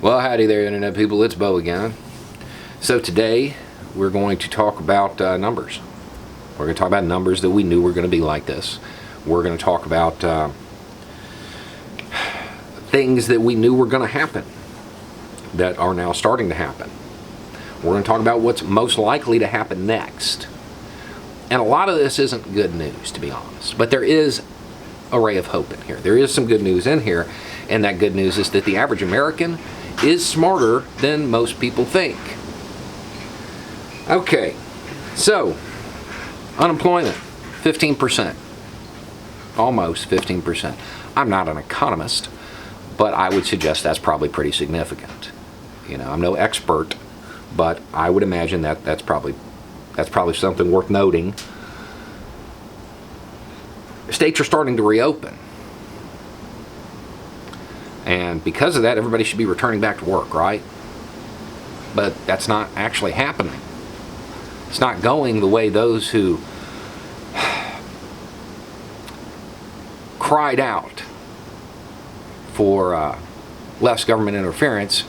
Well, howdy there, Internet people. It's Bo again. So today we're going to talk about numbers. We're going to talk about numbers that we knew were going to be like this. We're going to talk about things that we knew were going to happen that are now starting to happen. We're going to talk about what's most likely to happen next. And a lot of this isn't good news, to be honest. But there is a ray of hope in here. There is some good news in here. And that good news is that the average American is smarter than most people think. Okay, so unemployment, 15%. Almost 15%. I'm not an economist, but I would suggest that's probably pretty significant. You know, I'm no expert, but I would imagine that that's probably something worth noting. States are starting to reopen. And because of that, everybody should be returning back to work, right? But that's not actually happening. It's not going the way those who cried out for less government interference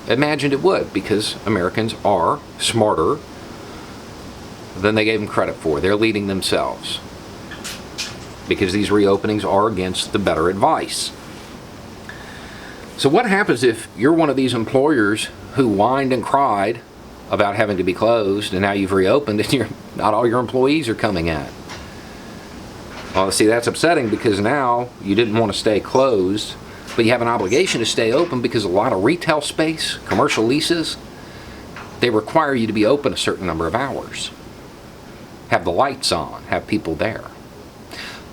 imagined it would, because Americans are smarter than they gave them credit for. They're leading themselves because these reopenings are against the better advice. So what happens if you're one of these employers who whined and cried about having to be closed, and now you've reopened and not all your employees are coming in? Well, see, that's upsetting, because now you didn't want to stay closed, but you have an obligation to stay open because a lot of retail space, commercial leases, they require you to be open a certain number of hours. Have the lights on, have people there.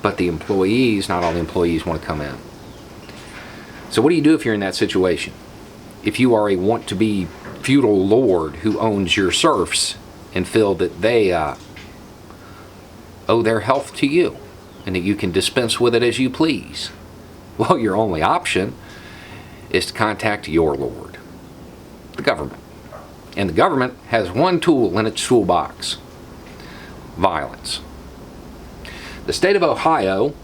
But the employees, not all the employees want to come in. So what do you do if you're in that situation? If you are a want-to-be feudal lord who owns your serfs and feel that they owe their health to you and that you can dispense with it as you please, well, your only option is to contact your lord, the government. And the government has one tool in its toolbox: violence. The state of Ohio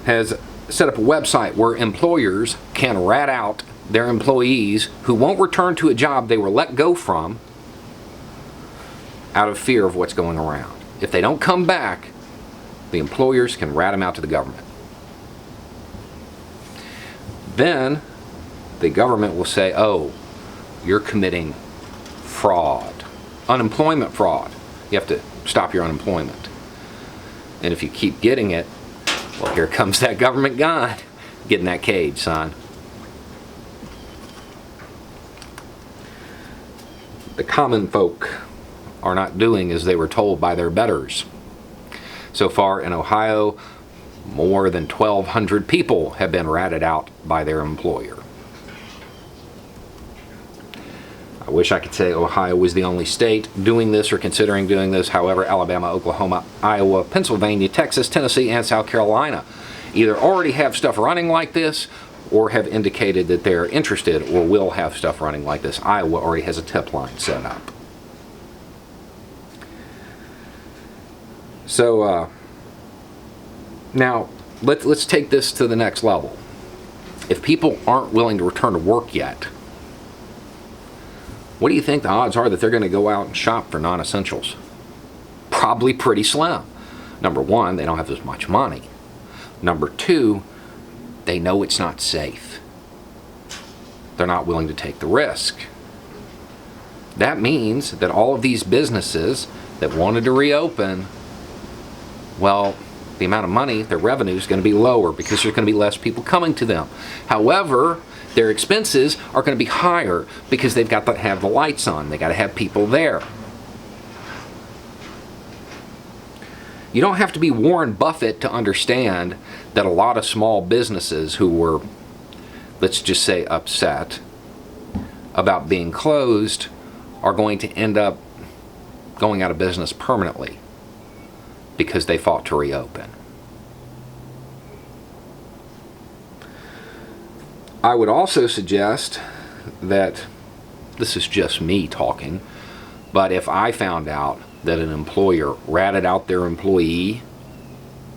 has set up a website where employers can rat out their employees who won't return to a job they were let go from out of fear of what's going around. If they don't come back, the employers can rat them out to the government. Then the government will say, oh, you're committing fraud, unemployment fraud. You have to stop your unemployment. And if you keep getting it, well, here comes that government god. Get in that cage, son. The common folk are not doing as they were told by their betters. So far in Ohio, more than 1,200 people have been ratted out by their employer. I wish I could say Ohio was the only state doing this or considering doing this. However, Alabama, Oklahoma, Iowa, Pennsylvania, Texas, Tennessee, and South Carolina either already have stuff running like this or have indicated that they're interested or will have stuff running like this. Iowa already has a tip line set up. So now let's take this to the next level. If people aren't willing to return to work yet, what do you think the odds are that they're going to go out and shop for non-essentials? Probably pretty slim. Number one, they don't have as much money. Number two, they know it's not safe. They're not willing to take the risk. That means that all of these businesses that wanted to reopen, well, the amount of money, their revenue is going to be lower because there's going to be less people coming to them. However, their expenses are going to be higher because they've got to have the lights on. They got to have people there. You don't have to be Warren Buffett to understand that a lot of small businesses who were, let's just say, upset about being closed are going to end up going out of business permanently because they fought to reopen. I would also suggest that, this is just me talking, but if I found out that an employer ratted out their employee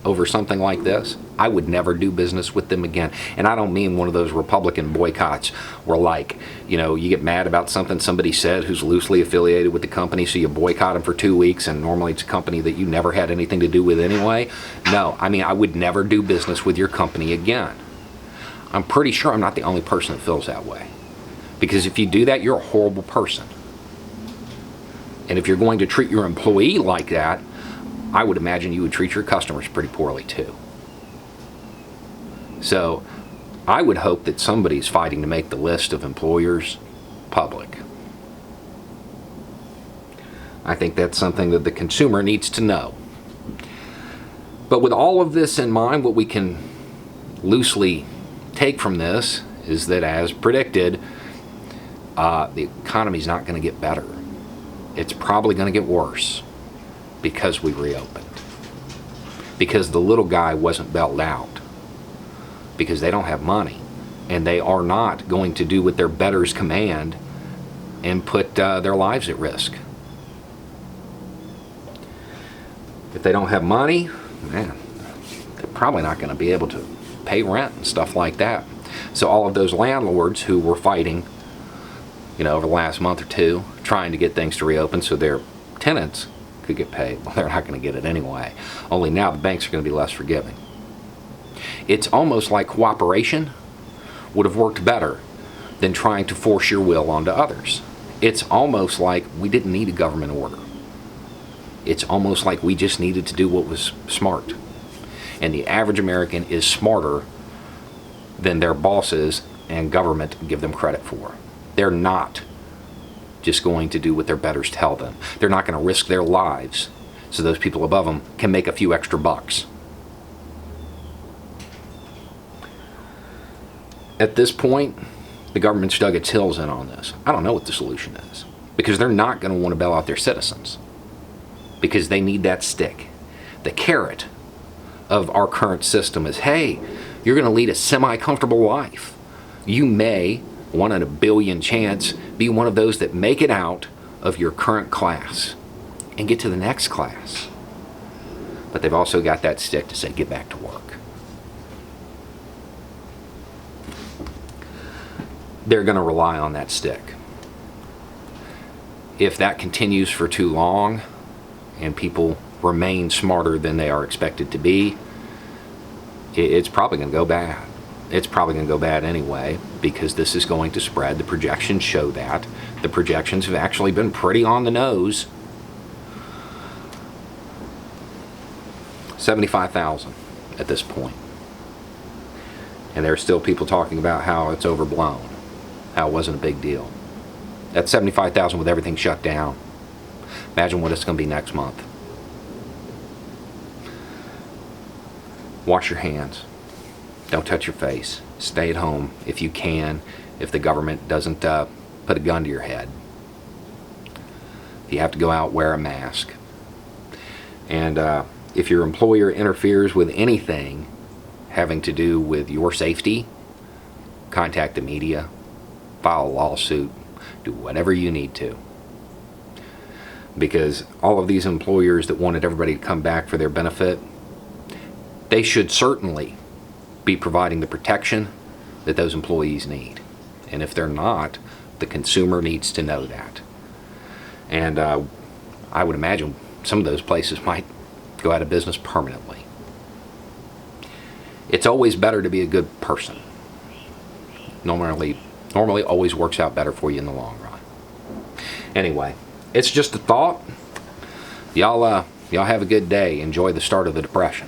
over something like this, I would never do business with them again. And I don't mean one of those Republican boycotts where, like, you know, you get mad about something somebody said who's loosely affiliated with the company, so you boycott them for 2 weeks, and normally it's a company that you never had anything to do with anyway. No, I mean, I would never do business with your company again. I'm pretty sure I'm not the only person that feels that way. Because if you do that, you're a horrible person. And if you're going to treat your employee like that, I would imagine you would treat your customers pretty poorly too. So I would hope that somebody's fighting to make the list of employers public. I think that's something that the consumer needs to know. But with all of this in mind, what we can loosely take from this is that, as predicted, the economy's not going to get better. It's probably going to get worse because we reopened. Because the little guy wasn't bailed out. Because they don't have money. And they are not going to do what their betters command and put their lives at risk. If they don't have money, man, they're probably not going to be able to pay rent and stuff like that. So all of those landlords who were fighting, you know, over the last month or two, trying to get things to reopen so their tenants could get paid, well, they're not going to get it anyway. Only now the banks are going to be less forgiving. It's almost like cooperation would have worked better than trying to force your will onto others. It's almost like we didn't need a government order. It's almost like we just needed to do what was smart. And the average American is smarter than their bosses and government give them credit for. They're not just going to do what their betters tell them. They're not going to risk their lives so those people above them can make a few extra bucks. At this point, the government's dug its heels in on this. I don't know what the solution is, because they're not going to want to bail out their citizens, because they need that stick. The carrot of our current system is, hey, you're going to lead a semi-comfortable life. You may, 1 in a billion chance, be one of those that make it out of your current class and get to the next class. But they've also got that stick to say, get back to work. They're going to rely on that stick. If that continues for too long and people remain smarter than they are expected to be, it's probably going to go bad. It's probably going to go bad anyway, because this is going to spread. The projections show that. The projections have actually been pretty on the nose. 75,000 at this point. And there are still people talking about how it's overblown, how it wasn't a big deal. That's 75,000 with everything shut down. Imagine what it's going to be next month. Wash your hands. Don't touch your face. Stay at home if you can, if the government doesn't put a gun to your head. If you have to go out, wear a mask. And if your employer interferes with anything having to do with your safety, contact the media, file a lawsuit, do whatever you need to. Because all of these employers that wanted everybody to come back for their benefit, they should certainly be providing the protection that those employees need. And if they're not, the consumer needs to know that. And I would imagine some of those places might go out of business permanently. It's always better to be a good person. Normally always works out better for you in the long run. Anyway, it's just a thought. Y'all have a good day. Enjoy the start of the depression.